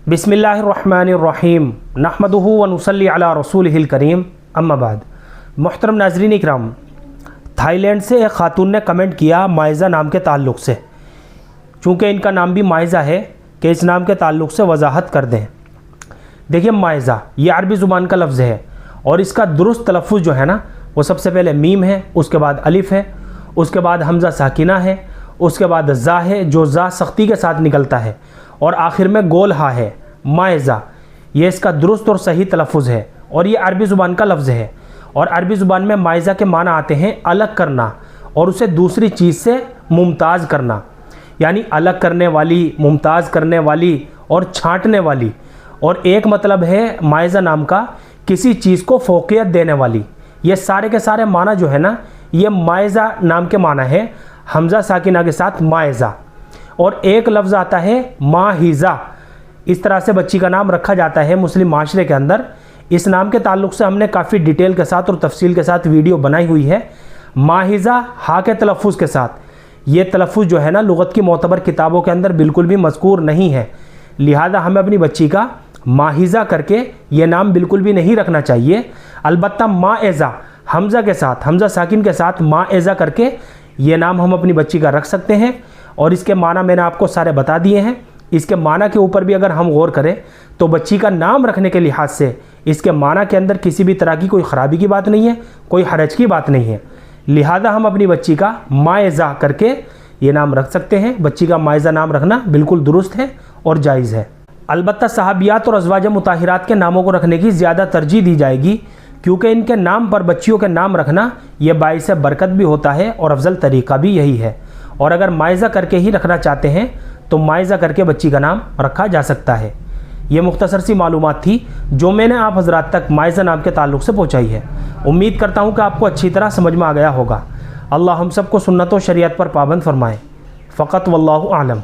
बिस्मिल्लाहिर्रहमानिर्रहीम नहमदुहु व नुसल्ली अला रसूलिहिल करीम अम्मा बाद। मोहतरम नाज़रीन इकराम, थाईलैंड से एक ख़ातून ने कमेंट किया माइज़ा नाम के ताल्लुक़ से। चूँकि इनका नाम भी माइज़ा है कि इस नाम के ताल्लुक़ से वजाहत कर दें। देखिए, माइज़ा ये अरबी ज़ुबान का लफ्ज़ है और इसका दुरुस्त तलफ़्फ़ुज़ जो है ना, वो सबसे पहले मीम है, उसके बाद अलिफ़ है, उसके बाद हमज़ा साकिना है, उसके बाद ज़ा है जो ज़ा सख्ती के साथ निकलता है, और आखिर में गोल हा है। माइज़ा ये इसका दुरुस्त और सही तलफ़्फ़ुज़ है और ये अरबी ज़ुबान का लफ्ज़ है। और अरबी ज़ुबान में माइज़ा के माना आते हैं अलग करना और उसे दूसरी चीज़ से मुमताज़ करना, यानी अलग करने वाली, मुमताज़ करने वाली और छांटने वाली। और एक मतलब है माइज़ा नाम का किसी चीज़ को फ़ौक़ियत देने वाली। ये सारे के सारे माना जो है ना, ये माइज़ा नाम के माना है हमज़ा साकिना के साथ माइज़ा। और एक लफ्ज़ आता है माहिज़ा। इस तरह से बच्ची का नाम रखा जाता है मुस्लिम माशरे के अंदर। इस नाम के ताल्लुक़ से हमने काफ़ी डिटेल के साथ और तफसील के साथ वीडियो बनाई हुई है। माहिज़ा हा के तलफ़्फ़ुज़ के साथ। ये तलफ़्फ़ुज़ जो है ना, लुग़त की मोतबर किताबों के अंदर बिल्कुल भी मज़कूर नहीं है। लिहाजा हमें अपनी बच्ची का माहिज़ा करके ये नाम बिल्कुल भी नहीं रखना चाहिए। अलबत्ता माएज़ा हमज़ा के साथ, हमज़ा साकिन के साथ माएज़ा करके ये नाम हम अपनी बच्ची का रख सकते हैं। और इसके माना मैंने आपको सारे बता दिए हैं। इसके माना के ऊपर भी अगर हम गौर करें तो बच्ची का नाम रखने के लिहाज से इसके माना के अंदर किसी भी तरह की कोई ख़राबी की बात नहीं है, कोई हरज की बात नहीं है। लिहाजा हम अपनी बच्ची का माइज़ा करके ये नाम रख सकते हैं। बच्ची का माइज़ा नाम रखना बिल्कुल दुरुस्त है और जायज़ है। अलबत्ता सहाबियात और अज़वाज मुताहिरात के नामों को रखने की ज़्यादा तरजीह दी जाएगी, क्योंकि इनके नाम पर बच्चियों के नाम रखना यह बाइस बरकत भी होता है और अफजल तरीक़ा भी यही है। और अगर माइज़ा करके ही रखना चाहते हैं तो माइज़ा करके बच्ची का नाम रखा जा सकता है। ये मुख्तसर सी मालूमात थी जो मैंने आप हज़रात तक माइज़ा नाम के ताल्लुक़ से पहुँचाई है। उम्मीद करता हूँ कि आपको अच्छी तरह समझ में आ गया होगा। अल्लाह हम सबको सुन्नत व शरीयत पर पाबंद फरमाए। फ़क़त वल्लाहु आलम।